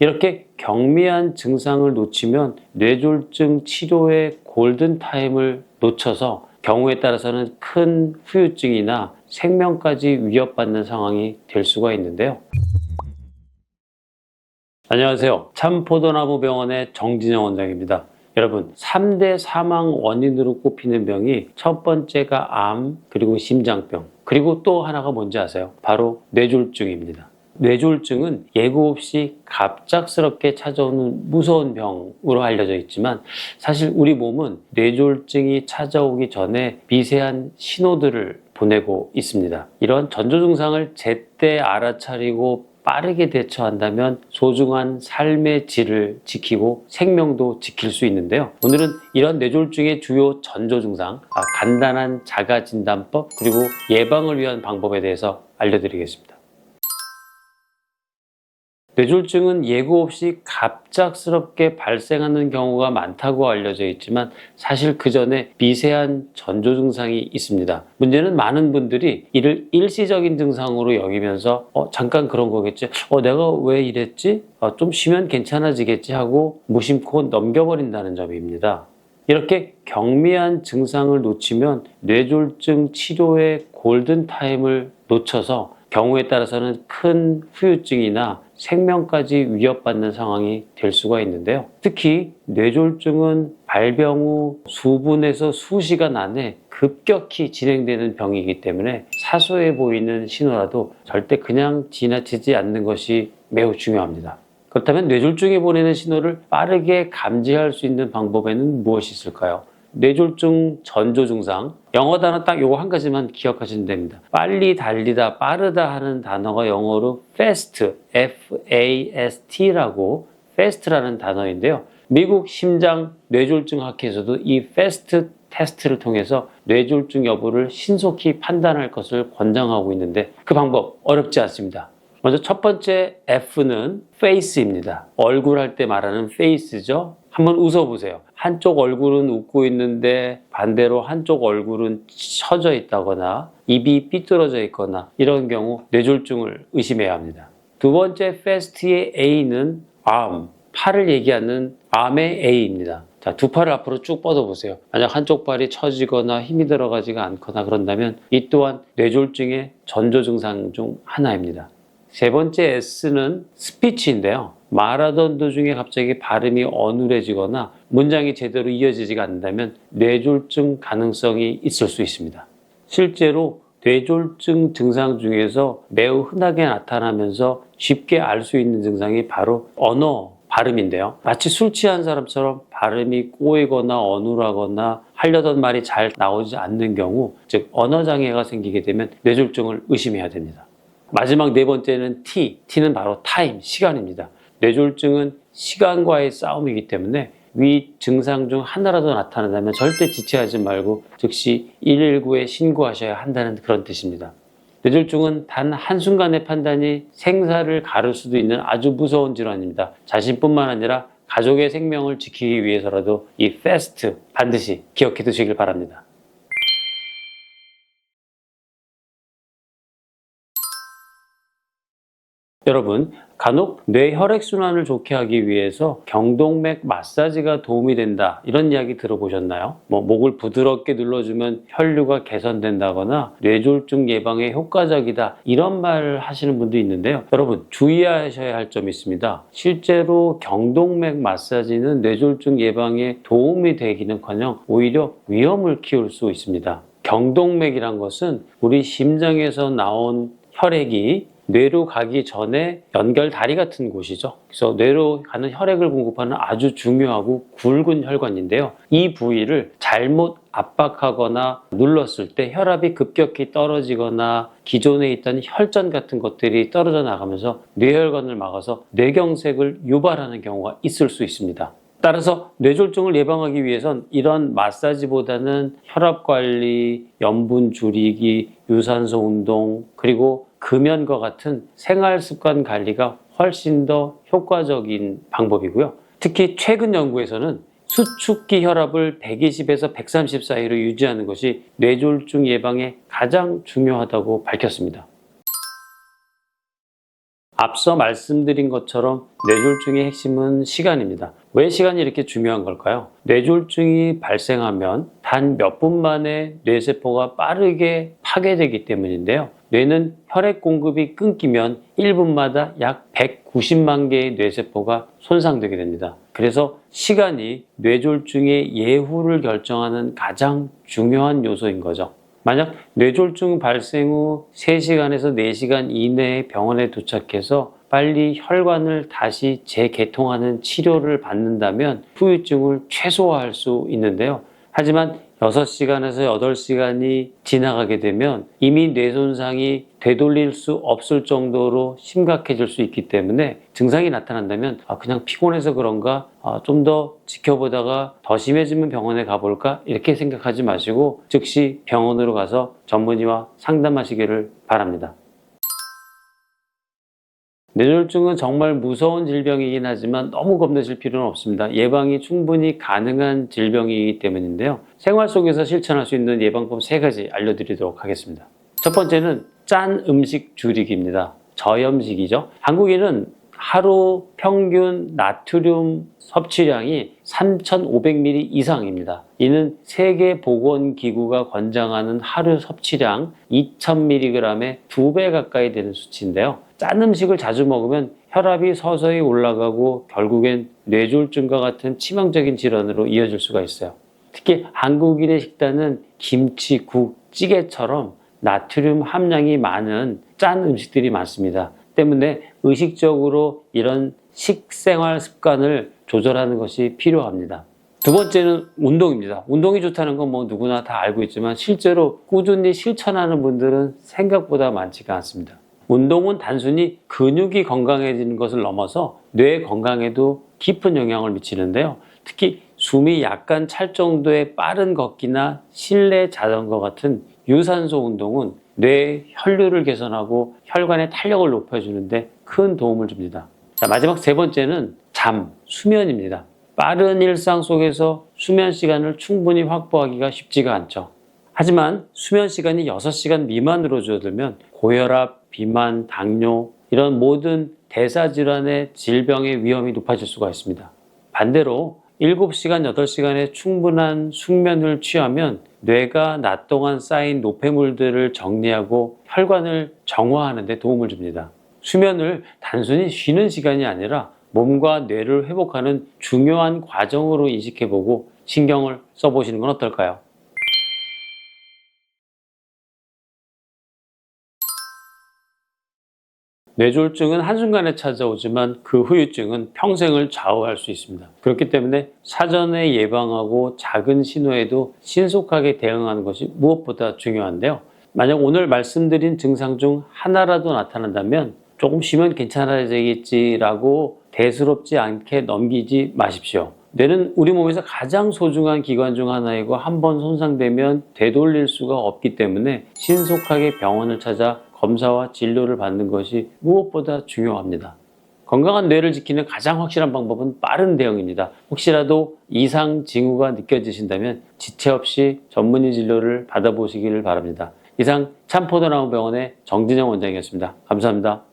이렇게 경미한 증상을 놓치면 뇌졸중 치료의 골든타임을 놓쳐서 경우에 따라서는 큰 후유증이나 생명까지 위협받는 상황이 될 수가 있는데요. 안녕하세요. 참포도나무병원의 정진영 원장입니다. 여러분, 3대 사망 원인으로 꼽히는 병이 첫 번째가 암, 그리고 심장병, 그리고 또 하나가 뭔지 아세요? 바로 뇌졸중입니다. 뇌졸중은 예고 없이 갑작스럽게 찾아오는 무서운 병으로 알려져 있지만 사실 우리 몸은 뇌졸중이 찾아오기 전에 미세한 신호들을 보내고 있습니다. 이런 전조 증상을 제때 알아차리고 빠르게 대처한다면 소중한 삶의 질을 지키고 생명도 지킬 수 있는데요. 오늘은 이런 뇌졸중의 주요 전조 증상, 간단한 자가진단법, 그리고 예방을 위한 방법에 대해서 알려드리겠습니다. 뇌졸중은 예고 없이 갑작스럽게 발생하는 경우가 많다고 알려져 있지만 사실 그 전에 미세한 전조 증상이 있습니다. 문제는 많은 분들이 이를 일시적인 증상으로 여기면서 잠깐 그런 거겠지, 내가 왜 이랬지? 좀 쉬면 괜찮아지겠지 하고 무심코 넘겨버린다는 점입니다. 이렇게 경미한 증상을 놓치면 뇌졸중 치료의 골든타임을 놓쳐서 경우에 따라서는 큰 후유증이나 생명까지 위협받는 상황이 될 수가 있는데요. 특히 뇌졸중은 발병 후 수분에서 수시간 안에 급격히 진행되는 병이기 때문에 사소해 보이는 신호라도 절대 그냥 지나치지 않는 것이 매우 중요합니다. 그렇다면 뇌졸중이 보내는 신호를 빠르게 감지할 수 있는 방법에는 무엇이 있을까요? 뇌졸중 전조 증상, 영어 단어 딱 요거 한 가지만 기억하시면 됩니다. 빨리 달리다, 빠르다 하는 단어가 영어로 fast, F-A-S-T라고 fast라는 단어인데요. 미국 심장 뇌졸중 학회에서도 이 fast 테스트를 통해서 뇌졸중 여부를 신속히 판단할 것을 권장하고 있는데 그 방법 어렵지 않습니다. 먼저 첫 번째 F는 face입니다. 얼굴 할 때 말하는 face죠. 한번 웃어보세요. 한쪽 얼굴은 웃고 있는데 반대로 한쪽 얼굴은 처져 있다거나 입이 삐뚤어져 있거나 이런 경우 뇌졸중을 의심해야 합니다. 두 번째 fast의 A는 arm, 팔을 얘기하는 arm의 A입니다. 자, 두 팔을 앞으로 쭉 뻗어보세요. 만약 한쪽 발이 처지거나 힘이 들어가지가 않거나 그런다면 이 또한 뇌졸중의 전조 증상 중 하나입니다. 세 번째 S는 스피치인데요. 말하던 도중에 갑자기 발음이 어눌해지거나 문장이 제대로 이어지지가 않는다면 뇌졸중 가능성이 있을 수 있습니다. 실제로 뇌졸중 증상 중에서 매우 흔하게 나타나면서 쉽게 알 수 있는 증상이 바로 언어 발음인데요. 마치 술 취한 사람처럼 발음이 꼬이거나 어눌하거나 하려던 말이 잘 나오지 않는 경우, 즉 언어장애가 생기게 되면 뇌졸중을 의심해야 됩니다. 마지막 네 번째는 T는 바로 타임, 시간입니다. 뇌졸중은 시간과의 싸움이기 때문에 위 증상 중 하나라도 나타난다면 절대 지체하지 말고 즉시 119에 신고하셔야 한다는 그런 뜻입니다. 뇌졸중은 단 한순간의 판단이 생사를 가를 수도 있는 아주 무서운 질환입니다. 자신뿐만 아니라 가족의 생명을 지키기 위해서라도 이 FAST 반드시 기억해 두시길 바랍니다. 여러분, 간혹 뇌 혈액순환을 좋게 하기 위해서 경동맥 마사지가 도움이 된다 이런 이야기 들어보셨나요? 목을 부드럽게 눌러주면 혈류가 개선된다거나 뇌졸중 예방에 효과적이다 이런 말을 하시는 분도 있는데요. 여러분, 주의하셔야 할 점이 있습니다. 실제로 경동맥 마사지는 뇌졸중 예방에 도움이 되기는커녕 오히려 위험을 키울 수 있습니다. 경동맥이란 것은 우리 심장에서 나온 혈액이 뇌로 가기 전에 연결다리 같은 곳이죠. 그래서 뇌로 가는 혈액을 공급하는 아주 중요하고 굵은 혈관인데요. 이 부위를 잘못 압박하거나 눌렀을 때 혈압이 급격히 떨어지거나 기존에 있던 혈전 같은 것들이 떨어져 나가면서 뇌혈관을 막아서 뇌경색을 유발하는 경우가 있을 수 있습니다. 따라서 뇌졸중을 예방하기 위해선 이런 마사지보다는 혈압관리, 염분 줄이기, 유산소 운동, 그리고 금연과 같은 생활습관 관리가 훨씬 더 효과적인 방법이고요. 특히 최근 연구에서는 수축기 혈압을 120에서 130 사이로 유지하는 것이 뇌졸중 예방에 가장 중요하다고 밝혔습니다. 앞서 말씀드린 것처럼 뇌졸중의 핵심은 시간입니다. 왜 시간이 이렇게 중요한 걸까요? 뇌졸중이 발생하면 단 몇 분 만에 뇌세포가 빠르게 파괴되기 때문인데요. 뇌는 혈액 공급이 끊기면 1분마다 약 190만 개의 뇌세포가 손상되게 됩니다. 그래서 시간이 뇌졸중의 예후를 결정하는 가장 중요한 요소인 거죠. 만약 뇌졸중 발생 후 3시간에서 4시간 이내에 병원에 도착해서 빨리 혈관을 다시 재개통하는 치료를 받는다면 후유증을 최소화할 수 있는데요. 하지만 6시간에서 8시간이 지나가게 되면 이미 뇌 손상이 되돌릴 수 없을 정도로 심각해질 수 있기 때문에 증상이 나타난다면 그냥 피곤해서 그런가 좀 더 지켜보다가 더 심해지면 병원에 가볼까 이렇게 생각하지 마시고 즉시 병원으로 가서 전문의와 상담하시기를 바랍니다. 뇌졸중은 정말 무서운 질병이긴 하지만 너무 겁내실 필요는 없습니다. 예방이 충분히 가능한 질병이기 때문인데요. 생활 속에서 실천할 수 있는 예방법 3가지 알려드리도록 하겠습니다. 첫 번째는 짠 음식 줄이기입니다. 저염식이죠. 한국인은 하루 평균 나트륨 섭취량이 3,500ml 이상입니다. 이는 세계보건기구가 권장하는 하루 섭취량 2,000mg의 2배 가까이 되는 수치인데요. 짠 음식을 자주 먹으면 혈압이 서서히 올라가고 결국엔 뇌졸중과 같은 치명적인 질환으로 이어질 수가 있어요. 특히 한국인의 식단은 김치, 국, 찌개처럼 나트륨 함량이 많은 짠 음식들이 많습니다. 때문에 의식적으로 이런 식생활 습관을 조절하는 것이 필요합니다. 두 번째는 운동입니다. 운동이 좋다는 건 누구나 다 알고 있지만 실제로 꾸준히 실천하는 분들은 생각보다 많지가 않습니다. 운동은 단순히 근육이 건강해지는 것을 넘어서 뇌 건강에도 깊은 영향을 미치는데요. 특히 숨이 약간 찰 정도의 빠른 걷기나 실내 자전거 같은 유산소 운동은 뇌 혈류를 개선하고 혈관의 탄력을 높여주는데 큰 도움을 줍니다. 자, 마지막 3번째는 수면입니다. 빠른 일상 속에서 수면 시간을 충분히 확보하기가 쉽지가 않죠. 하지만 수면 시간이 6시간 미만으로 줄어들면 고혈압, 비만, 당뇨 이런 모든 대사질환의 질병의 위험이 높아질 수가 있습니다. 반대로 7시간, 8시간의 충분한 숙면을 취하면 뇌가 낮 동안 쌓인 노폐물들을 정리하고 혈관을 정화하는 데 도움을 줍니다. 수면을 단순히 쉬는 시간이 아니라 몸과 뇌를 회복하는 중요한 과정으로 인식해보고 신경을 써보시는 건 어떨까요? 뇌졸중은 한순간에 찾아오지만 그 후유증은 평생을 좌우할 수 있습니다. 그렇기 때문에 사전에 예방하고 작은 신호에도 신속하게 대응하는 것이 무엇보다 중요한데요. 만약 오늘 말씀드린 증상 중 하나라도 나타난다면 조금 쉬면 괜찮아지겠지라고 대수롭지 않게 넘기지 마십시오. 뇌는 우리 몸에서 가장 소중한 기관 중 하나이고 한번 손상되면 되돌릴 수가 없기 때문에 신속하게 병원을 찾아 검사와 진료를 받는 것이 무엇보다 중요합니다. 건강한 뇌를 지키는 가장 확실한 방법은 빠른 대응입니다. 혹시라도 이상 징후가 느껴지신다면 지체 없이 전문의 진료를 받아보시기를 바랍니다. 이상 참포도나무병원의 정진영 원장이었습니다. 감사합니다.